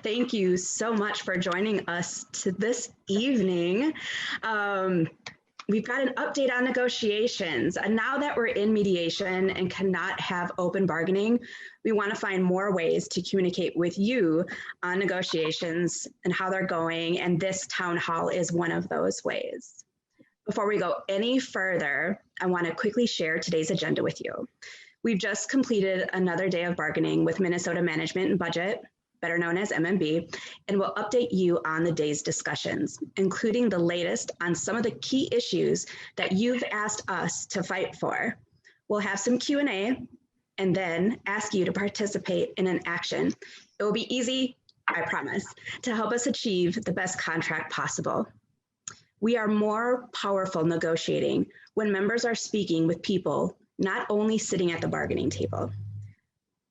Thank you so much for joining us to this evening. We've got an update on negotiations. And now that we're in mediation and cannot have open bargaining, we want to find more ways to communicate with you on negotiations and how they're going. And this town hall is one of those ways. Before we go any further, I want to quickly share today's agenda with you. We've just completed another day of bargaining with Minnesota Management and Budget, better known as MMB, and we'll update you on the day's discussions, including the latest on some of the key issues that you've asked us to fight for. We'll have some Q&A and then ask you to participate in an action. It will be easy, I promise, to help us achieve the best contract possible. We are more powerful negotiating when members are speaking with people not only sitting at the bargaining table.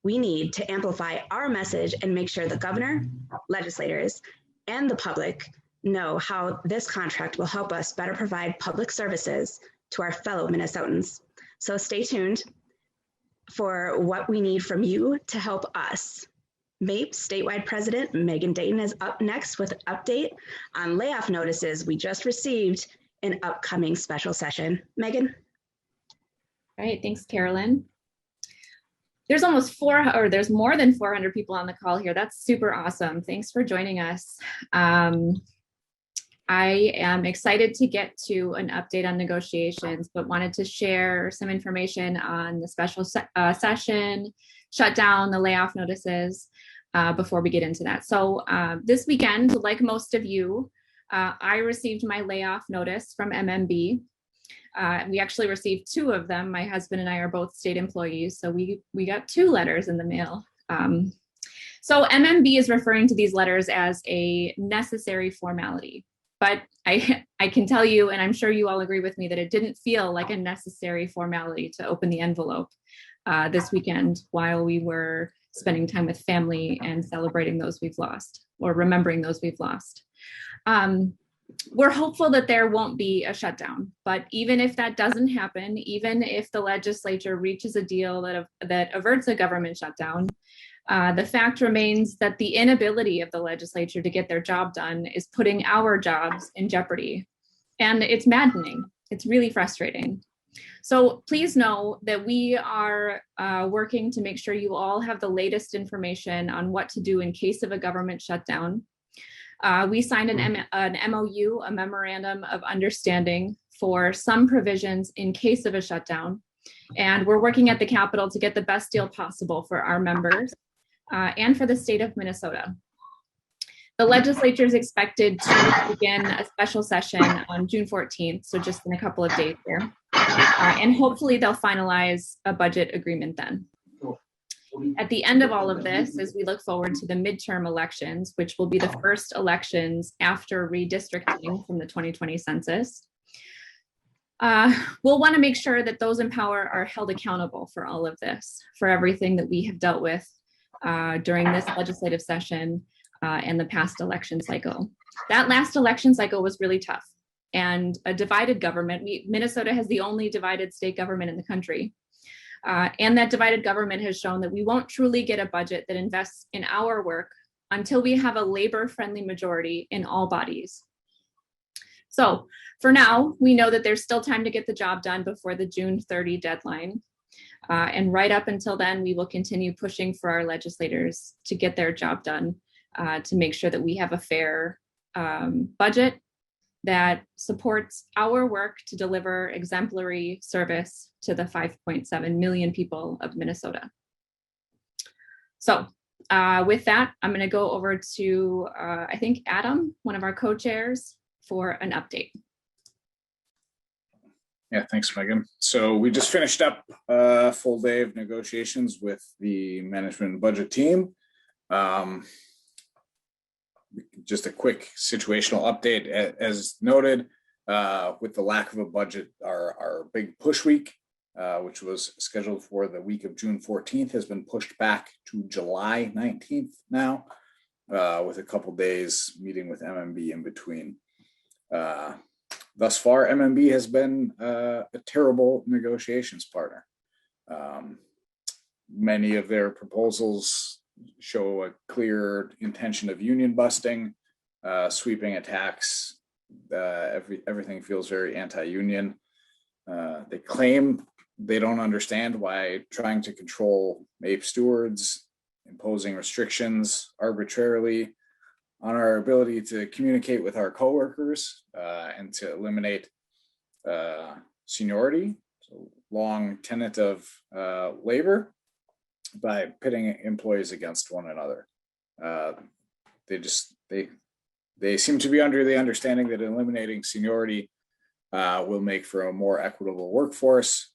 We need to amplify our message and make sure the governor, legislators, and the public know how this contract will help us better provide public services to our fellow Minnesotans. So stay tuned for what we need from you to help us. MAPE statewide president Megan Dayton is up next with an update on layoff notices we just received in upcoming special session. Megan. All right, thanks, Carolyn. There's there's more than 400 people on the call here. That's super awesome. Thanks for joining us. I am excited to get to an update on negotiations, but wanted to share some information on the special session, shutdown, the layoff notices before we get into that. So this weekend, like most of you, I received my layoff notice from MMB. We actually received two of them. My husband and I are both state employees, so we got two letters in the mail. So MMB is referring to these letters as a necessary formality, but I can tell you, and I'm sure you all agree with me, that it didn't feel like a necessary formality to open the envelope this weekend while we were spending time with family and celebrating those we've lost, or remembering those we've lost. We're hopeful that there won't be a shutdown, but even if that doesn't happen, even if the legislature reaches a deal that averts a government shutdown, the fact remains that the inability of the legislature to get their job done is putting our jobs in jeopardy. And it's maddening. It's really frustrating. So please know that we are working to make sure you all have the latest information on what to do in case of a government shutdown. We signed an MOU, a memorandum of understanding for some provisions in case of a shutdown. And we're working at the Capitol to get the best deal possible for our members and for the state of Minnesota. The legislature is expected to begin a special session on June 14th, so just in a couple of days here. And hopefully they'll finalize a budget agreement then. At the end of all of this, as we look forward to the midterm elections, which will be the first elections after redistricting from the 2020 census, we'll want to make sure that those in power are held accountable for all of this, for everything that we have dealt with during this legislative session and the past election cycle. That last election cycle was really tough, and a divided government. Minnesota has the only divided state government in the country. And that divided government has shown that we won't truly get a budget that invests in our work until we have a labor-friendly majority in all bodies. So for now, we know that there's still time to get the job done before the June 30 deadline. And right up until then, we will continue pushing for our legislators to get their job done, to make sure that we have a fair budget that supports our work to deliver exemplary service to the 5.7 million people of Minnesota. So with that, I'm going to go over to, I think, Adam, one of our co-chairs, for an update. Yeah, thanks, Megan. So we just finished up a full day of negotiations with the management and budget team. Just a quick situational update. As noted, with the lack of a budget, our big push week, which was scheduled for the week of June 14th, has been pushed back to July 19th now, with a couple days meeting with MMB in between. Thus far, MMB has been a terrible negotiations partner. Many of their proposals show a clear intention of union busting, sweeping attacks. Everything feels very anti-union. They claim they don't understand why trying to control MAPE stewards, imposing restrictions arbitrarily on our ability to communicate with our coworkers and to eliminate seniority, so long tenet of labor, by pitting employees against one another. They seem to be under the understanding that eliminating seniority will make for a more equitable workforce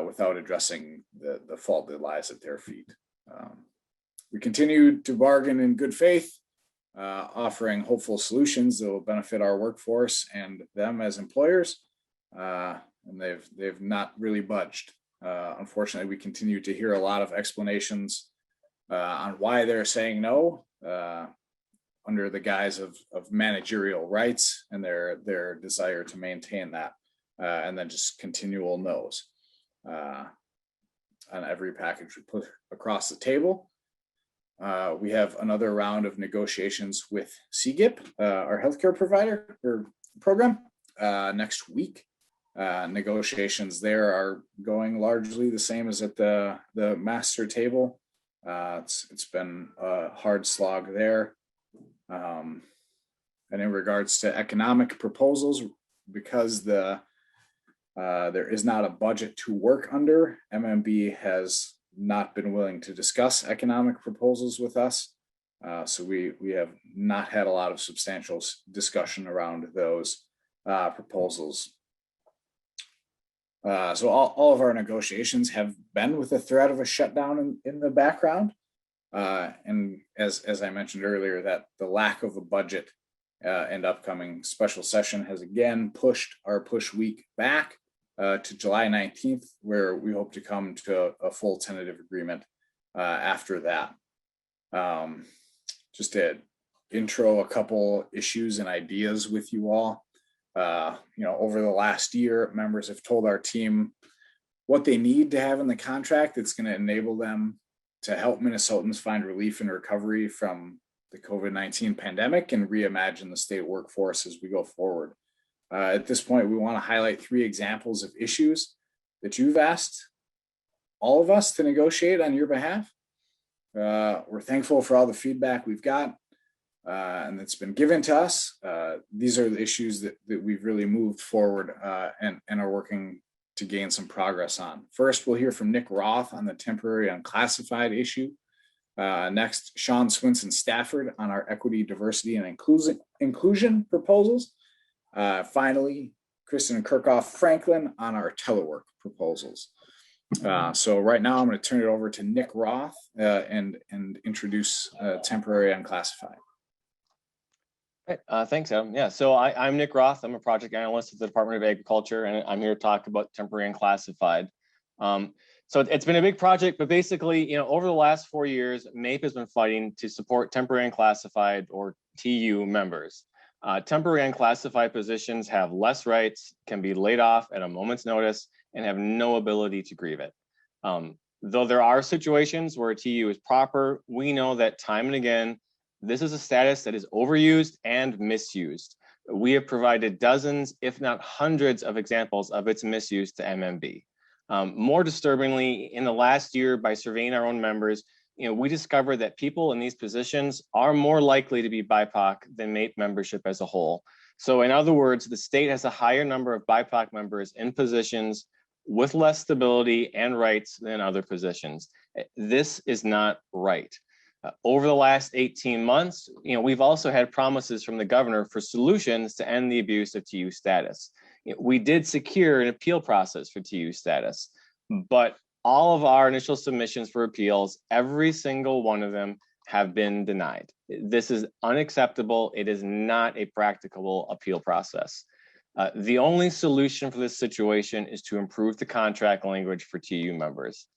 without addressing the fault that lies at their feet. We continue to bargain in good faith, offering hopeful solutions that will benefit our workforce and them as employers, and they've not really budged. Unfortunately, we continue to hear a lot of explanations on why they're saying no, under the guise of managerial rights and their desire to maintain that, and then just continual no's on every package we put across the table. We have another round of negotiations with CGIP, our healthcare provider or program, next week. Negotiations there are going largely the same as at the master table. It's been a hard slog there. And in regards to economic proposals, because there is not a budget to work under, MMB has not been willing to discuss economic proposals with us. So we have not had a lot of substantial discussion around those proposals. So all of our negotiations have been with the threat of a shutdown in the background. And as I mentioned earlier, that the lack of a budget and upcoming special session has again pushed our push week back to July 19th, where we hope to come to a full tentative agreement after that. Just to intro a couple issues and ideas with you all. Over the last year, members have told our team what they need to have in the contract that's going to enable them to help Minnesotans find relief and recovery from the COVID-19 pandemic and reimagine the state workforce as we go forward. At this point, we want to highlight 3 examples of issues that you've asked all of us to negotiate on your behalf. We're thankful for all the feedback we've got and that's been given to us. These are the issues that we've really moved forward and are working to gain some progress on. First, we'll hear from Nick Roth on the temporary unclassified issue. Next, Shawn Swinson-Stafford on our equity, diversity, and inclusion proposals. Finally, Kristin Kirchoff-Franklin on our telework proposals. So right now I'm going to turn it over to Nick Roth and introduce temporary unclassified. Thanks, Adam. Yeah, so I'm Nick Roth. I'm a project analyst at the Department of Agriculture, and I'm here to talk about temporary unclassified. So it's been a big project, but basically, over the last 4 years, MAPE has been fighting to support temporary unclassified or TU members. Temporary unclassified positions have less rights, can be laid off at a moment's notice, and have no ability to grieve it. Though there are situations where a TU is proper, we know that time and again, this is a status that is overused and misused. We have provided dozens, if not hundreds, of examples of its misuse to MMB. More disturbingly, in the last year, by surveying our own members, we discovered that people in these positions are more likely to be BIPOC than MAPE membership as a whole. So in other words, the state has a higher number of BIPOC members in positions with less stability and rights than other positions. This is not right. Over the last 18 months, we've also had promises from the governor for solutions to end the abuse of TU status. We did secure an appeal process for TU status, but all of our initial submissions for appeals, every single one of them have been denied. This is unacceptable. It is not a practicable appeal process. The only solution for this situation is to improve the contract language for TU members.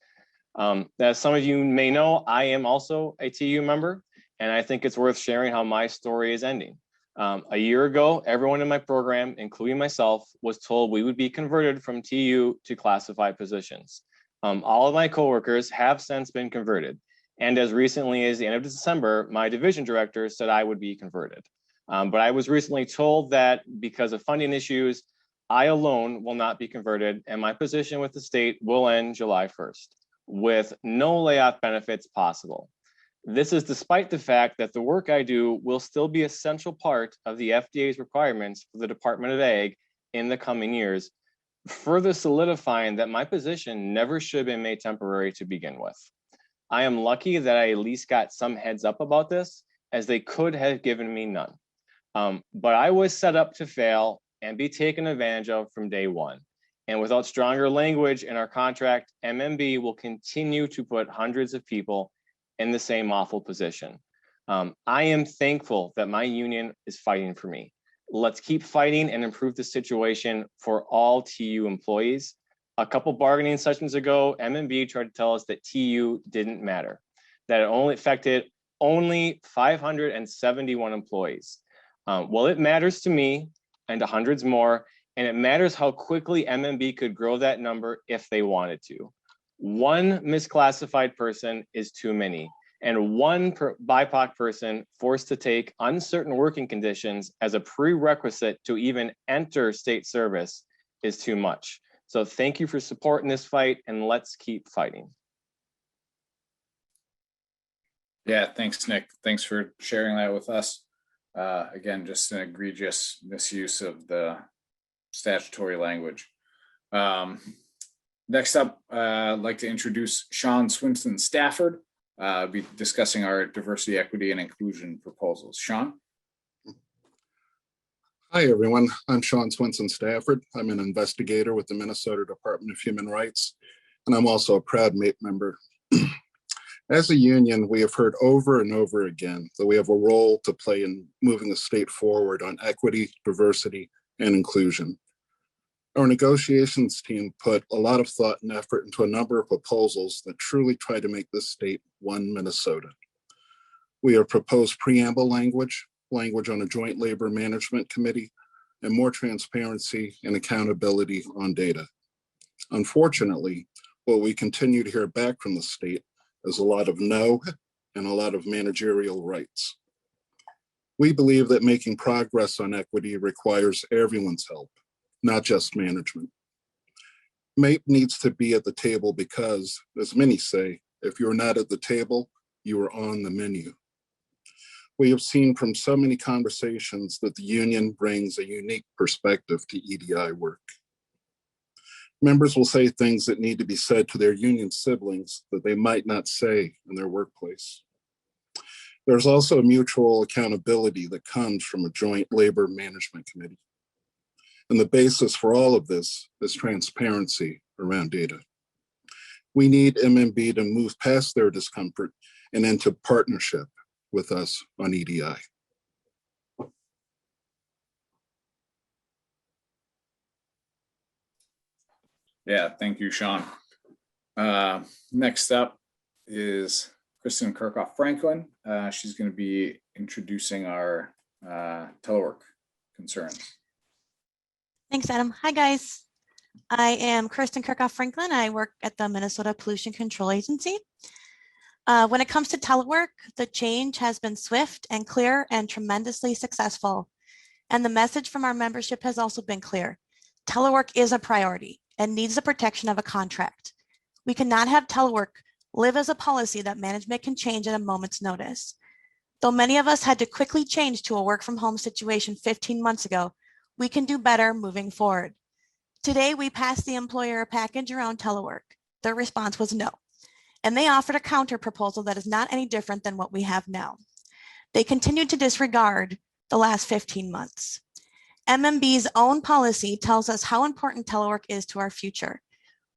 As some of you may know, I am also a TU member, and I think it's worth sharing how my story is ending. A year ago, everyone in my program, including myself, was told we would be converted from TU to classified positions. All of my coworkers have since been converted, And as recently as the end of December, my division director said I would be converted. But I was recently told that because of funding issues, I alone will not be converted, and my position with the state will end July 1st, with no layoff benefits possible. This is despite the fact that the work I do will still be an essential part of the FDA's requirements for the Department of Ag in the coming years, further solidifying that my position never should have been made temporary to begin with. I am lucky that I at least got some heads up about this, as they could have given me none. But I was set up to fail and be taken advantage of from day one. And without stronger language in our contract, MMB will continue to put hundreds of people in the same awful position. I am thankful that my union is fighting for me. Let's keep fighting and improve the situation for all TU employees. A couple bargaining sessions ago, MMB tried to tell us that TU didn't matter, that it only affected only 571 employees. Well, it matters to me and to hundreds more, and it matters how quickly MMB could grow that number if they wanted to. One misclassified person is too many, and one BIPOC person forced to take uncertain working conditions as a prerequisite to even enter state service is too much. So thank you for supporting this fight, and let's keep fighting. Yeah, thanks, Nick. Thanks for sharing that with us. Again, just an egregious misuse of the statutory language. Next up, I'd like to introduce Shawn Swinson-Stafford. Be discussing our diversity, equity, and inclusion proposals. Shawn? Hi, everyone. I'm Shawn Swinson-Stafford. I'm an investigator with the Minnesota Department of Human Rights, and I'm also a proud MAPE member. As a union, we have heard over and over again that we have a role to play in moving the state forward on equity, diversity, and inclusion. Our negotiations team put a lot of thought and effort into a number of proposals that truly try to make this state one Minnesota. We have proposed preamble language on a joint labor management committee, and more transparency and accountability on data. Unfortunately, what we continue to hear back from the state is a lot of no and a lot of managerial rights. We believe that making progress on equity requires everyone's help, not just management. MAPE needs to be at the table because, as many say, if you're not at the table, you are on the menu. We have seen from so many conversations that the union brings a unique perspective to EDI work. Members will say things that need to be said to their union siblings that they might not say in their workplace. There's also a mutual accountability that comes from a joint labor management committee. And the basis for all of this is transparency around data. We need MMB to move past their discomfort and into partnership with us on EDI. Yeah, thank you, Shawn. Next up is Kristin Kirchoff-Franklin. She's going to be introducing our telework concerns. Thanks, Adam. Hi, guys. I am Kristin Kirchoff-Franklin. I work at the Minnesota Pollution Control Agency. When it comes to telework, the change has been swift and clear and tremendously successful. And the message from our membership has also been clear. Telework is a priority and needs the protection of a contract. We cannot have telework live as a policy that management can change at a moment's notice. Though many of us had to quickly change to a work from home situation 15 months ago, we can do better moving forward. Today, we passed the employer a package around telework. Their response was no. And they offered a counter proposal that is not any different than what we have now. They continued to disregard the last 15 months. MMB's own policy tells us how important telework is to our future.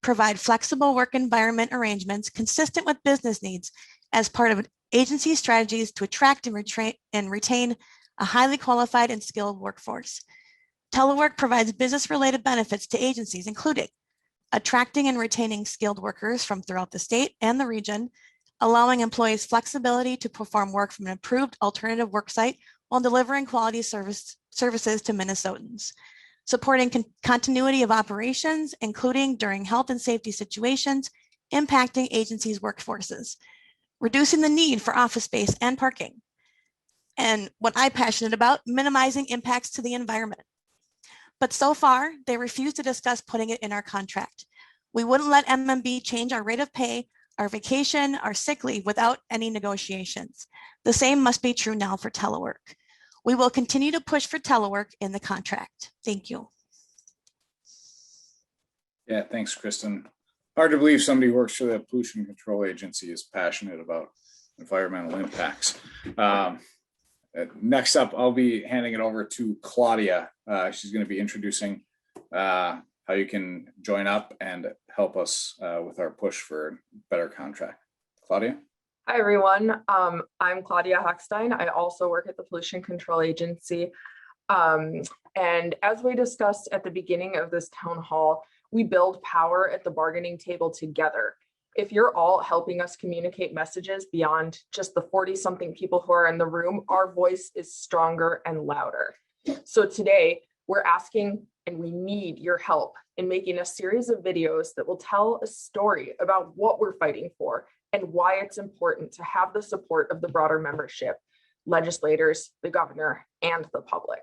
Provide flexible work environment arrangements consistent with business needs as part of agency strategies to attract and retain a highly qualified and skilled workforce. Telework provides business-related benefits to agencies, including attracting and retaining skilled workers from throughout the state and the region, allowing employees flexibility to perform work from an approved alternative work site while delivering quality services to Minnesotans, supporting continuity of operations, including during health and safety situations impacting agencies' workforces, reducing the need for office space and parking. And what I'm passionate about, minimizing impacts to the environment. But so far, they refuse to discuss putting it in our contract. We wouldn't let MMB change our rate of pay, our vacation, our sick leave without any negotiations. The same must be true now for telework. We will continue to push for telework in the contract. Thank you. Yeah, thanks, Kristen. Hard to believe somebody who works for the Pollution Control Agency is passionate about environmental impacts. Next up, I'll be handing it over to Claudia. She's going to be introducing how you can join up and help us with our push for a better contract. Claudia? Hi, everyone. I'm Claudia Hochstein. I also work at the Pollution Control Agency. And as we discussed at the beginning of this town hall, we build power at the bargaining table together. If you're all helping us communicate messages beyond just the 40-something people who are in the room, our voice is stronger and louder. So today, we're asking and we need your help in making a series of videos that will tell a story about what we're fighting for and why it's important to have the support of the broader membership, legislators, the governor, and the public.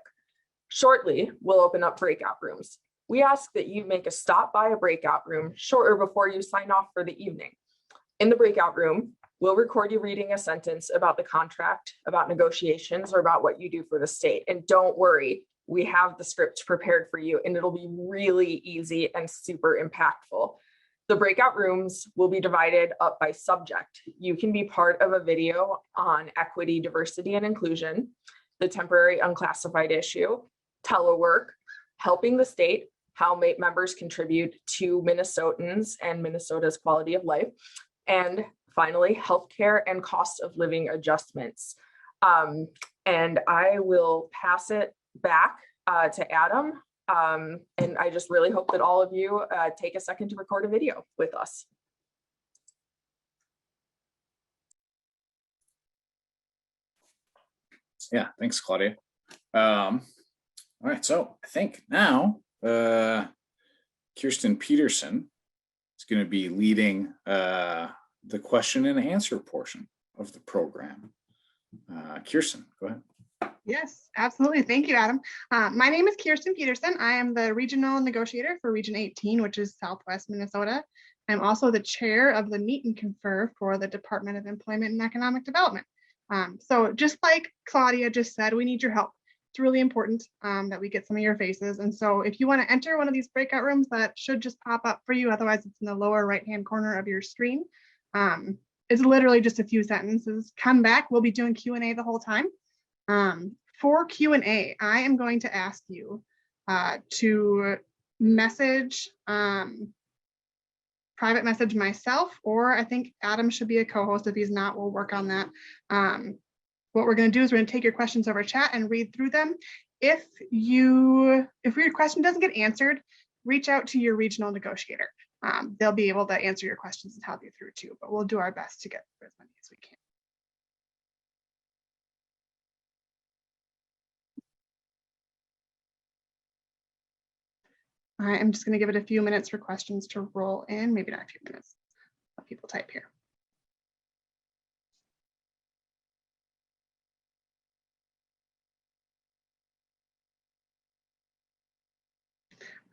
Shortly, we'll open up breakout rooms. We ask that you make a stop by a breakout room shortly before you sign off for the evening. In the breakout room, we'll record you reading a sentence about the contract, about negotiations, or about what you do for the state. And don't worry, we have the script prepared for you, and it'll be really easy and super impactful. The breakout rooms will be divided up by subject. You can be part of a video on equity, diversity, and inclusion, the temporary unclassified issue, telework, helping the state, how MAPE members contribute to Minnesotans and Minnesota's quality of life, and finally, healthcare and cost of living adjustments. And I will pass it back to Adam. And I just really hope that all of you take a second to record a video with us. Yeah, thanks, Claudia. All right, so I think now Kirsten Peterson is going to be leading the question and answer portion of the program. Kirsten, go ahead. Yes, absolutely. Thank you, Adam. My name is Kirsten Peterson. I am the regional negotiator for Region 18, which is Southwest Minnesota. I'm also the chair of the Meet and Confer for the Department of Employment and Economic Development. So just like Claudia just said, we need your help. It's really important that we get some of your faces. And so if you want to enter one of these breakout rooms, that should just pop up for you. Otherwise, it's in the lower right-hand corner of your screen. It's literally just a few sentences. Come back. We'll be doing Q&A the whole time. For Q&A, I am going to ask you to message, private message myself, or I think Adam should be a co-host. If he's not, we'll work on that. What we're going to do is we're going to take your questions over chat and read through them. If your question doesn't get answered, reach out to your regional negotiator. They'll be able to answer your questions and help you through too, but we'll do our best to get through as many as we can. I'm just going to give it a few minutes for questions to roll in, maybe not a few minutes. Let people type here.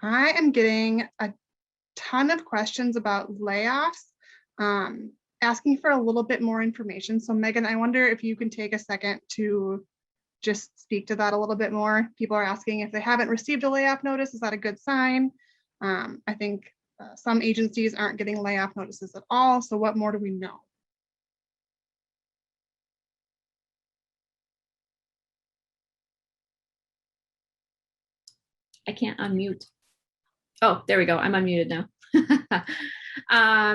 I am getting a ton of questions about layoffs, asking for a little bit more information. So Megan, I wonder if you can take a second to just speak to that a little bit more. People are asking if they haven't received a layoff notice, is that a good sign? I think some agencies aren't getting layoff notices at all. So what more do we know? I can't unmute. Oh, there we go. I'm unmuted now.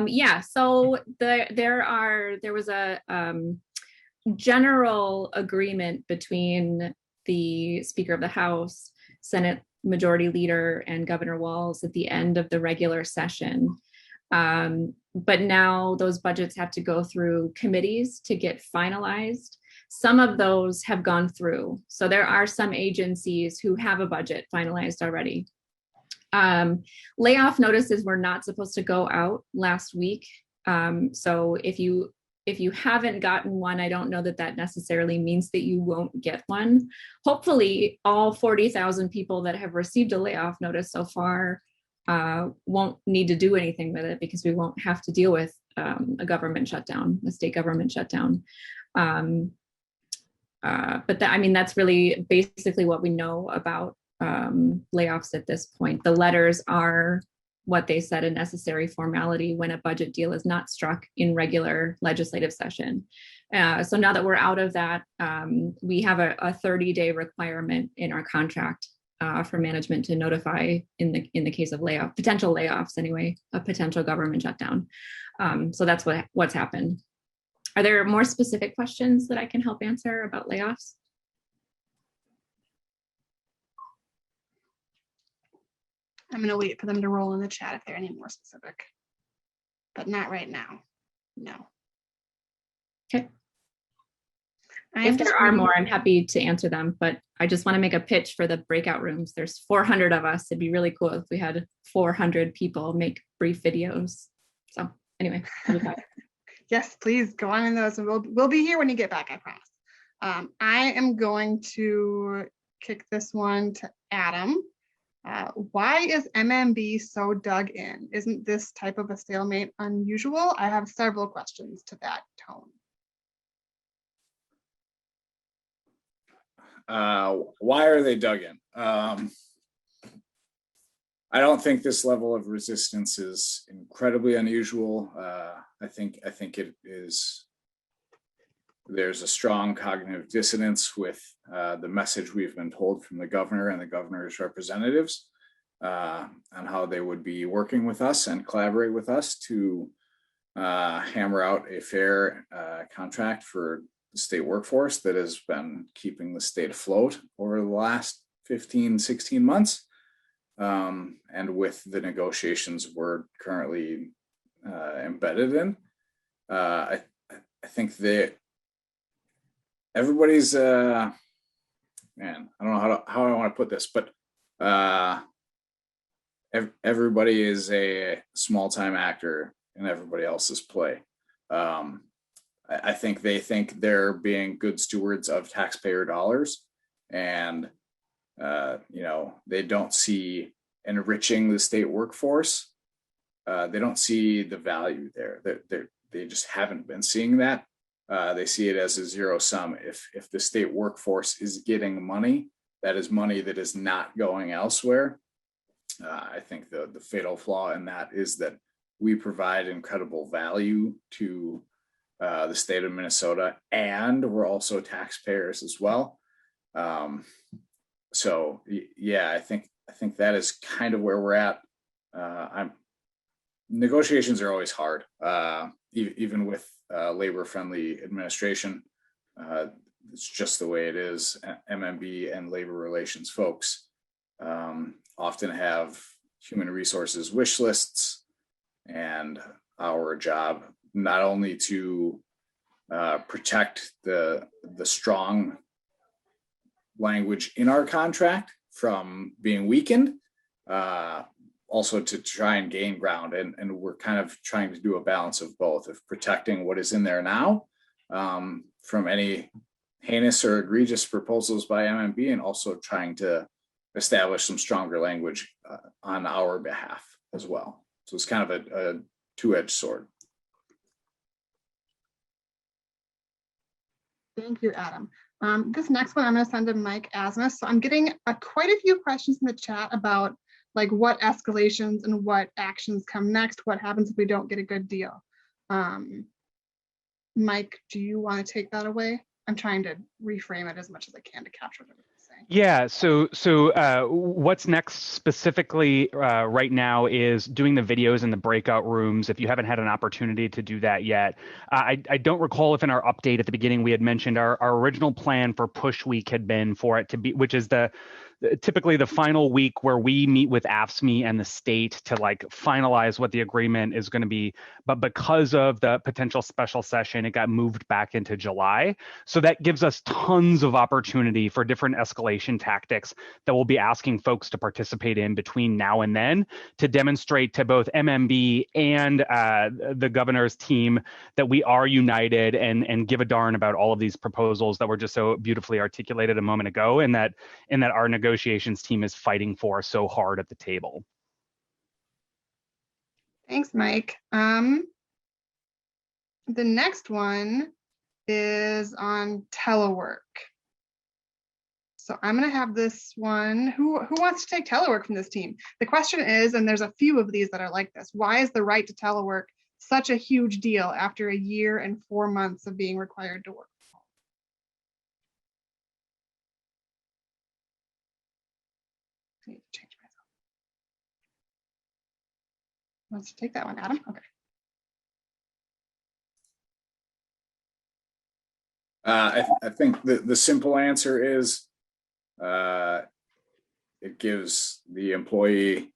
Yeah, so there was a general agreement between the Speaker of the House, Senate Majority Leader, and Governor Walz at the end of the regular session. But now those budgets have to go through committees to get finalized. Some of those have gone through. So there are some agencies who have a budget finalized already. Layoff notices were not supposed to go out last week. So if you if you haven't gotten one, I don't know that that necessarily means that you won't get one. Hopefully all 40,000 people that have received a layoff notice so far won't need to do anything with it, because we won't have to deal with a government shutdown, a state government shutdown. But I mean, that's really basically what we know about layoffs at this point. The letters are what they said, a necessary formality when a budget deal is not struck in regular legislative session. So now that we're out of that, we have a 30-day requirement in our contract for management to notify in the case of potential layoffs anyway, a potential government shutdown. So that's what's happened. Are there more specific questions that I can help answer about layoffs? I'm going to wait for them to roll in the chat if they're any more specific, but not right now. No. Okay. If there are more, I'm happy to answer them, but I just want to make a pitch for the breakout rooms. There's 400 of us. It'd be really cool if we had 400 people make brief videos. So anyway, yes, please go on in those, and we'll be here when you get back, I promise. I am going to kick this one to Adam. Why is MMB so dug in? Isn't this type of a stalemate unusual? I have several questions to that tone. Why are they dug in? I don't think this level of resistance is incredibly unusual. I think it is. There's a strong cognitive dissonance with the message we've been told from the governor and the governor's representatives on how they would be working with us and collaborate with us to hammer out a fair contract for the state workforce that has been keeping the state afloat over the last 15, 16 months. And with the negotiations we're currently embedded in, I think that everybody's man, I don't know how I want to put this, but everybody is a small-time actor in everybody else's play. I think they think they're being good stewards of taxpayer dollars, and they don't see enriching the state workforce. They don't see the value there. They just haven't been seeing that. They see it as a zero sum. If the state workforce is getting money, that is money that is not going elsewhere. I think the fatal flaw in that is that we provide incredible value to the state of Minnesota, and we're also taxpayers as well. So yeah, I think that is kind of where we're at. Negotiations are always hard, even with labor-friendly administration. It's just the way it is. MMB and labor relations folks often have human resources wish lists, and our job not only to protect the strong language in our contract from being weakened, also to try and gain ground. And we're kind of trying to do a balance of both, of protecting what is in there now from any heinous or egregious proposals by MMB, and also trying to establish some stronger language on our behalf as well. So it's kind of a two-edged sword. Thank you, Adam. This next one I'm going to send to Mike Asmus. So I'm getting quite a few questions in the chat about like what escalations and what actions come next. What happens if we don't get a good deal? Mike, do you want to take that away? I'm trying to reframe it as much as I can to capture what everybody's saying. Yeah, so what's next specifically right now is doing the videos in the breakout rooms. If you haven't had an opportunity to do that yet, I don't recall if in our update at the beginning we had mentioned our original plan for push week had been for it to be, which is typically the final week where we meet with AFSCME and the state to like finalize what the agreement is going to be. But because of the potential special session, it got moved back into July. So that gives us tons of opportunity for different de-escalation tactics that we'll be asking folks to participate in between now and then to demonstrate to both MMB and the governor's team that we are united and give a darn about all of these proposals that were just so beautifully articulated a moment ago, and that our negotiations team is fighting for so hard at the table. Thanks, Mike. The next one is on telework. So I'm going to have this one. Who wants to take telework from this team? The question is, and there's a few of these that are like this, why is the right to telework such a huge deal after a year and 4 months of being required to work from home? I need to change myself. Let's take that one, Adam. Okay. I think the simple answer is it gives the employee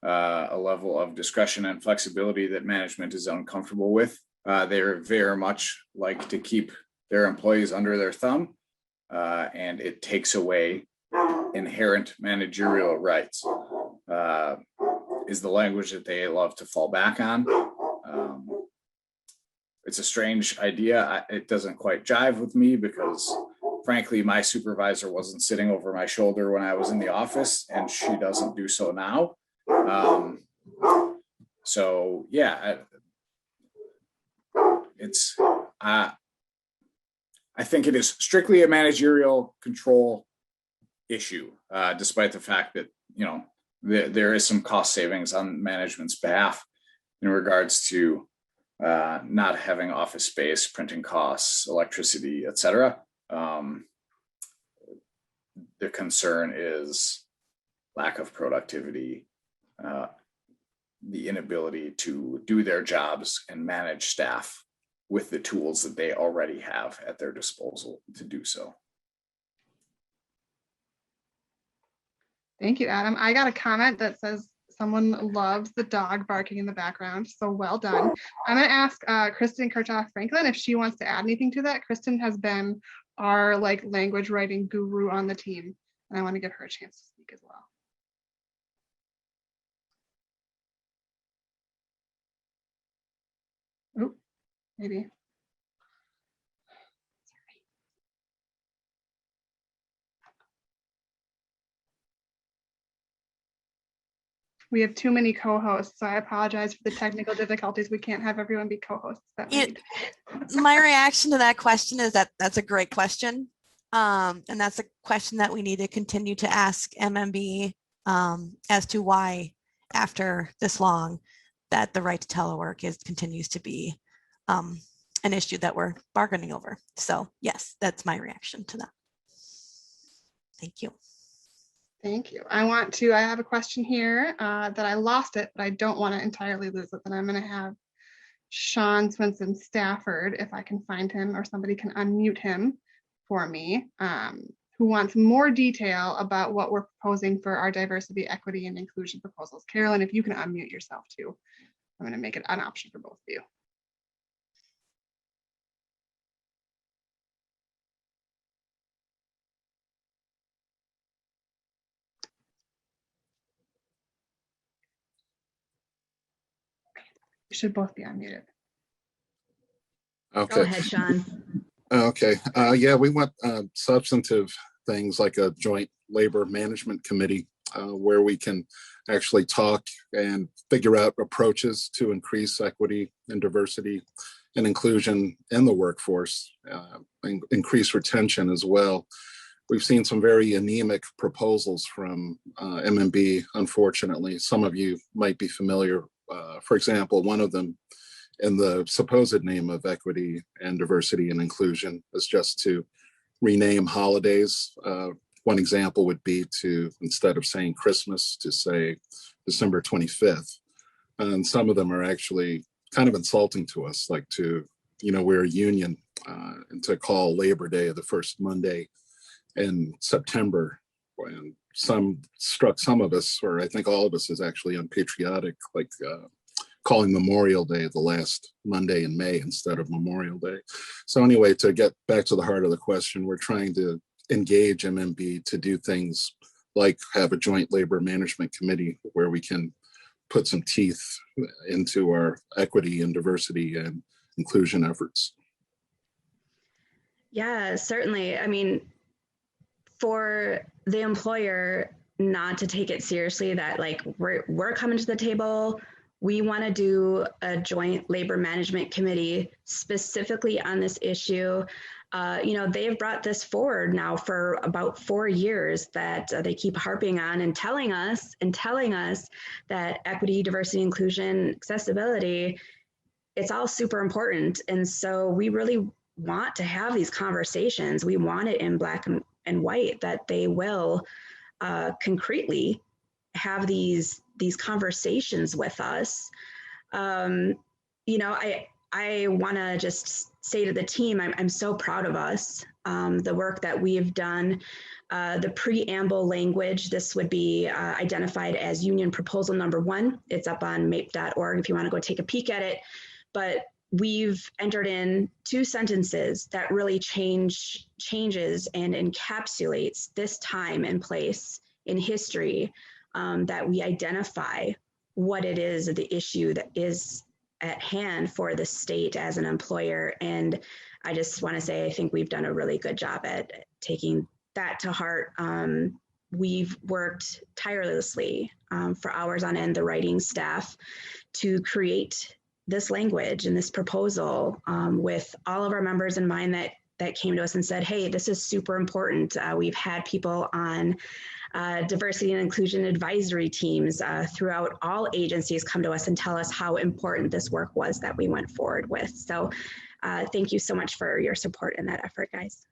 a level of discretion and flexibility that management is uncomfortable with. They're very much like to keep their employees under their thumb, and it takes away inherent managerial rights, is the language that they love to fall back on. It's a strange idea. It doesn't quite jive with me because, frankly, my supervisor wasn't sitting over my shoulder when I was in the office, and she doesn't do so now. So yeah, it's I think it is strictly a managerial control issue, despite the fact that, you know, there is some cost savings on management's behalf in regards to not having office space, printing costs, electricity, etc. The concern is lack of productivity, the inability to do their jobs and manage staff with the tools that they already have at their disposal to do so. Thank you, Adam. I got a comment that says someone loves the dog barking in the background, so well done. I'm going to ask Kristin Kirchoff-Franklin if she wants to add anything to that. Kristin has been our language writing guru on the team, and I want to give her a chance to speak as well. Oh, maybe. We have too many co-hosts, so I apologize for the technical difficulties. We can't have everyone be co-hosts. My reaction to that question is that that's a great question. And that's a question that we need to continue to ask MMB as to why, after this long, that the right to telework continues to be an issue that we're bargaining over. So yes, that's my reaction to that. Thank you. Thank you. I have a question here that I lost it, but I don't want to entirely lose it. Then I'm going to have Shawn Swinson-Stafford, if I can find him, or somebody can unmute him for me, who wants more detail about what we're proposing for our diversity, equity, and inclusion proposals. Carolyn, if you can unmute yourself too, I'm going to make it an option for both of you. You should both be unmuted. Okay. Go ahead, Shawn. Okay. Yeah, we want substantive things like a joint labor management committee where we can actually talk and figure out approaches to increase equity and diversity and inclusion in the workforce, and increase retention as well. We've seen some very anemic proposals from MMB, unfortunately. Some of you might be familiar. For example, one of them, in the supposed name of equity and diversity and inclusion, is just to rename holidays. One example would be to, instead of saying Christmas, to say December 25th. And some of them are actually kind of insulting to us, like to, we're a union, and to call Labor Day the first Monday in September. And some struck some of us, or I think all of us, is actually unpatriotic, like calling Memorial Day the last Monday in May instead of Memorial Day. So anyway, to get back to the heart of the question, we're trying to engage MMB to do things like have a joint labor management committee where we can put some teeth into our equity and diversity and inclusion efforts. Yeah, certainly. I mean, for the employer not to take it seriously that like we're coming to the table, we want to do a joint labor management committee specifically on this issue. You know, they've brought this forward now for about 4 years that they keep harping on and telling us that equity, diversity, inclusion, accessibility, it's all super important. And so we really want to have these conversations. We want it in black and white that they will concretely have these conversations with us. You know, I want to just say to the team, I'm so proud of us, the work that we have done. The preamble language, this would be identified as union proposal number 1. It's up on mape.org if you want to go take a peek at it. But we've entered in 2 sentences that really changes and encapsulates this time and place in history, that we identify what it is, the issue that is at hand for the state as an employer. And I just want to say, I think we've done a really good job at taking that to heart. We've worked tirelessly for hours on end, the writing staff, to create this language and this proposal with all of our members in mind that came to us and said, hey, this is super important. We've had people on diversity and inclusion advisory teams throughout all agencies come to us and tell us how important this work was that we went forward with. So thank you so much for your support in that effort, guys.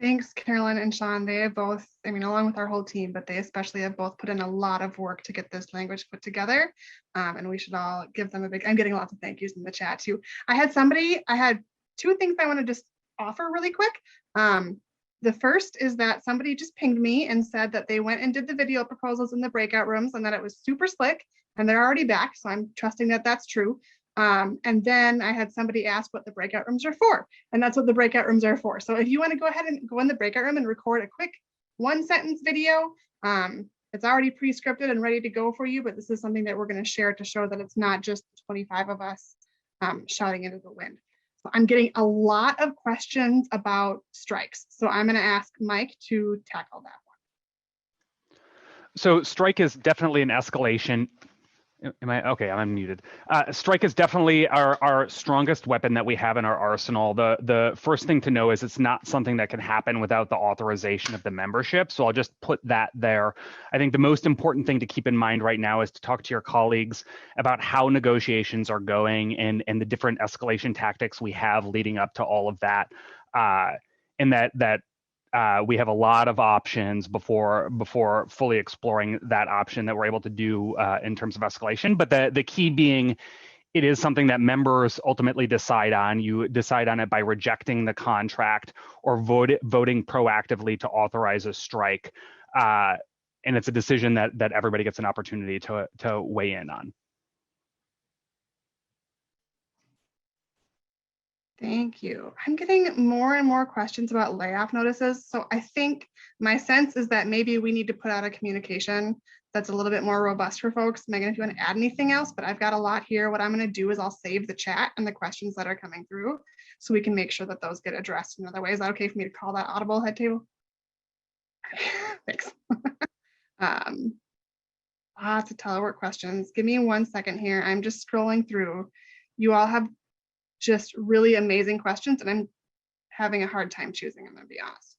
Thanks, Carolyn and Shawn. They have both, I mean, along with our whole team, but they especially have both put in a lot of work to get this language put together. And we should all give them a big, I'm getting lots of thank yous in the chat too. I had 2 things I want to just offer really quick. The first is that somebody just pinged me and said that they went and did the video proposals in the breakout rooms and that it was super slick and they're already back. So I'm trusting that that's true. And then I had somebody ask what the breakout rooms are for, and that's what the breakout rooms are for. So if you want to go ahead and go in the breakout room and record a quick 1-sentence video, it's already pre-scripted and ready to go for you, but this is something that we're going to share to show that it's not just 25 of us shouting into the wind. So I'm getting a lot of questions about strikes. So I'm going to ask Mike to tackle that one. So strike is definitely an escalation. Am I okay? I'm unmuted. Strike is definitely our strongest weapon that we have in our arsenal. The first thing to know is it's not something that can happen without the authorization of the membership. So I'll just put that there. I think the most important thing to keep in mind right now is to talk to your colleagues about how negotiations are going and the different escalation tactics we have leading up to all of that. And that we have a lot of options before fully exploring that option that we're able to do in terms of escalation. But the key being, it is something that members ultimately decide on. You decide on it by rejecting the contract or voting proactively to authorize a strike. And it's a decision that everybody gets an opportunity to weigh in on. Thank you. I'm getting more and more questions about layoff notices. So I think my sense is that maybe we need to put out a communication that's a little bit more robust for folks. Megan, if you want to add anything else, but I've got a lot here. What I'm going to do is I'll save the chat and the questions that are coming through so we can make sure that those get addressed in other ways. Is that okay for me to call that audible head table? Thanks. Lots of telework questions. Give me 1 second here. I'm just scrolling through. You all have just really amazing questions, and I'm having a hard time choosing, I'm going to be honest.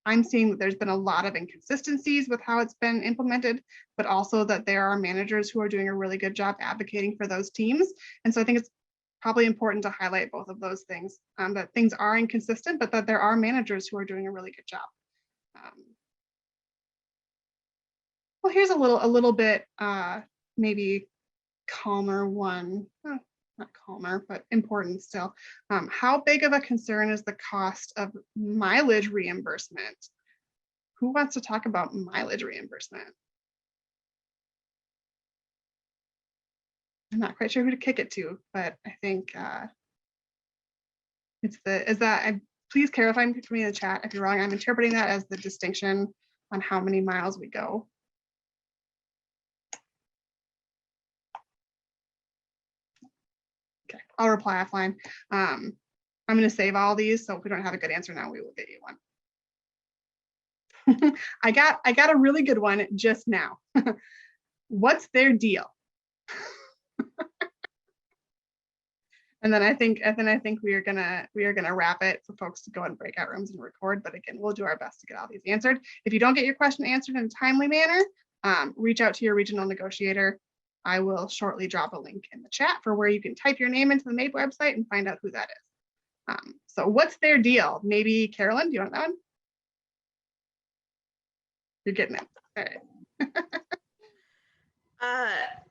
I'm seeing that there's been a lot of inconsistencies with how it's been implemented, but also that there are managers who are doing a really good job advocating for those teams. And so I think it's probably important to highlight both of those things, that things are inconsistent, but that there are managers who are doing a really good job. Well, here's a little bit maybe calmer one, not calmer, but important still. How big of a concern is the cost of mileage reimbursement? Who wants to talk about mileage reimbursement? I'm not quite sure who to kick it to, but I think Please clarify for me in the chat if you're wrong. I'm interpreting that as the distinction on how many miles we go. Okay, I'll reply offline. I'm going to save all these, so if we don't have a good answer now, we will get you one. I got a really good one just now. What's their deal? And then I think we are gonna wrap it for folks to go in breakout rooms and record. But again, we'll do our best to get all these answered. If you don't get your question answered in a timely manner, reach out to your regional negotiator. I will shortly drop a link in the chat for where you can type your name into the MAPE website and find out who that is. So what's their deal? Maybe Carolyn, do you want that one? You're getting it. All right.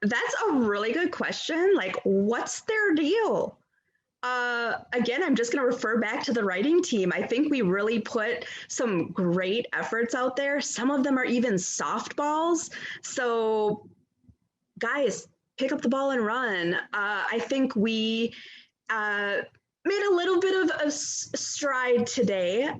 That's a really good question. Like, what's their deal? Again, I'm just going to refer back to the writing team. I think we really put some great efforts out there. Some of them are even softballs. So guys, pick up the ball and run. I think we made a little bit of a stride today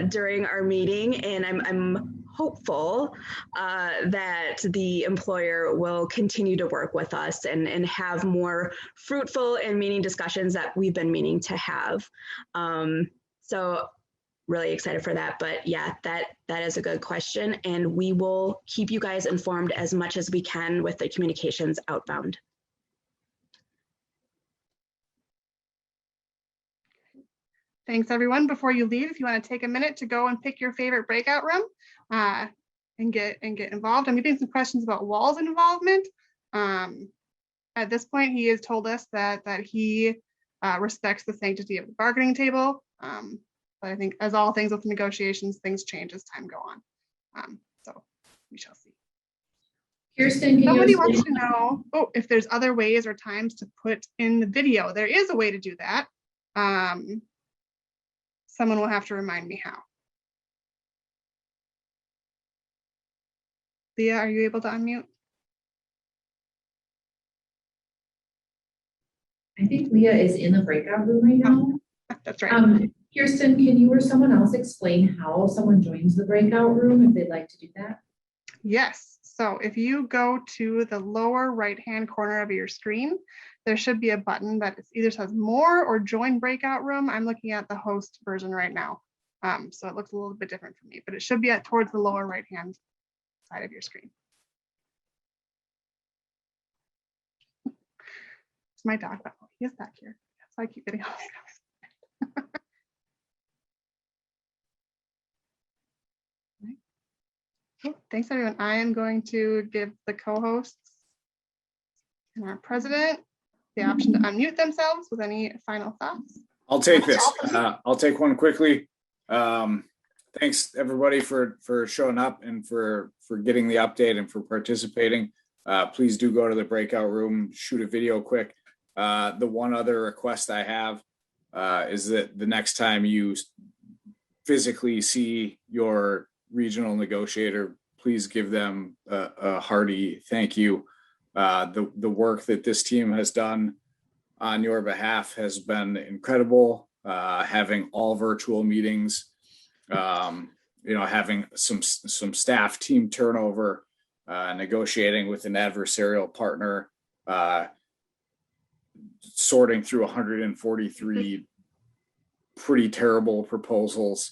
during our meeting, and I'm hopeful that the employer will continue to work with us and have more fruitful and meaning discussions that we've been meaning to have. So really excited for that. But yeah, that is a good question, and we will keep you guys informed as much as we can with the communications outbound. Thanks, everyone. Before you leave, if you want to take a minute to go and pick your favorite breakout room and get involved. I'm getting some questions about Wall's involvement. At this point, he has told us that he respects the sanctity of the bargaining table. But I think, as all things with negotiations, things change as time go on. So we shall see. Kirsten, somebody wants to know if there's other ways or times to put in the video. There is a way to do that. Someone will have to remind me how. Leah, are you able to unmute? I think Leah is in the breakout room right now. Oh, that's right. Kirsten, can you or someone else explain how someone joins the breakout room if they'd like to do that? Yes. So if you go to the lower right-hand corner of your screen, there should be a button that either says more or join breakout room. I'm looking at the host version right now. So it looks a little bit different for me, but it should be towards the lower right-hand side of your screen. It's my dog, but he is back here. So I keep getting all these guys. Cool. Thanks, everyone. I am going to give the co-hosts and our president the option to unmute themselves with any final thoughts. I'll take this. I'll take one quickly. Thanks, everybody, for showing up and for getting the update and for participating. Please do go to the breakout room, shoot a video quick. The one other request I have is that the next time you physically see your regional negotiator, please give them a hearty thank you. The work that this team has done on your behalf has been incredible. Having all virtual meetings, having some staff team turnover, negotiating with an adversarial partner, sorting through 143 pretty terrible proposals,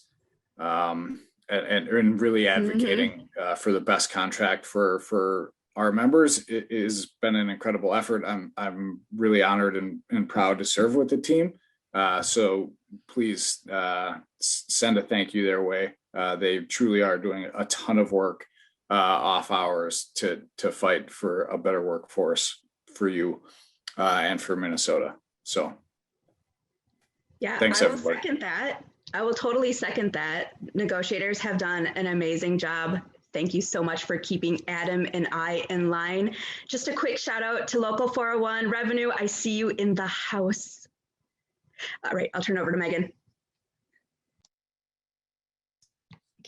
and really advocating for the best contract for our members. It has been an incredible effort. I'm really honored and proud to serve with the team. So please send a thank you their way. They truly are doing a ton of work off hours to fight for a better workforce for you and for Minnesota. So yeah, thanks, everybody. I will second that. I will totally second that. Negotiators have done an amazing job. Thank you so much for keeping Adam and I in line. Just a quick shout out to Local 401 Revenue. I see you in the house. All right, I'll turn over to Megan.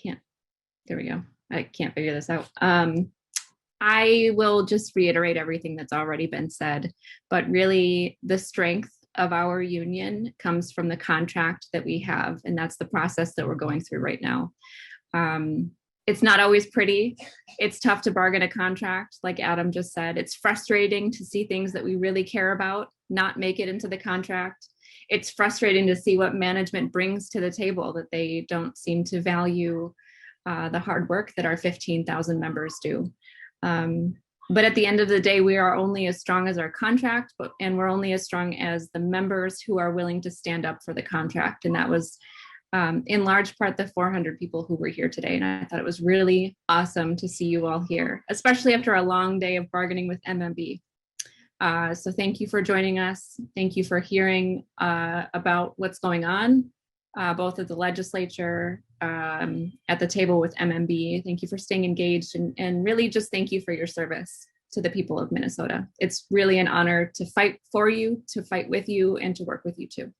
There we go. I can't figure this out. I will just reiterate everything that's already been said, but really the strength of our union comes from the contract that we have, and that's the process that we're going through right now. It's not always pretty. It's tough to bargain a contract, like Adam just said. It's frustrating to see things that we really care about not make it into the contract. It's frustrating to see what management brings to the table, that they don't seem to value the hard work that our 15,000 members do. But at the end of the day, we are only as strong as our contract, and we're only as strong as the members who are willing to stand up for the contract. And that was in large part the 400 people who were here today. And I thought it was really awesome to see you all here, especially after a long day of bargaining with MMB. So thank you for joining us. Thank you for hearing about what's going on, both at the legislature, at the table with MMB. Thank you for staying engaged, and really just thank you for your service to the people of Minnesota. It's really an honor to fight for you, to fight with you, and to work with you too.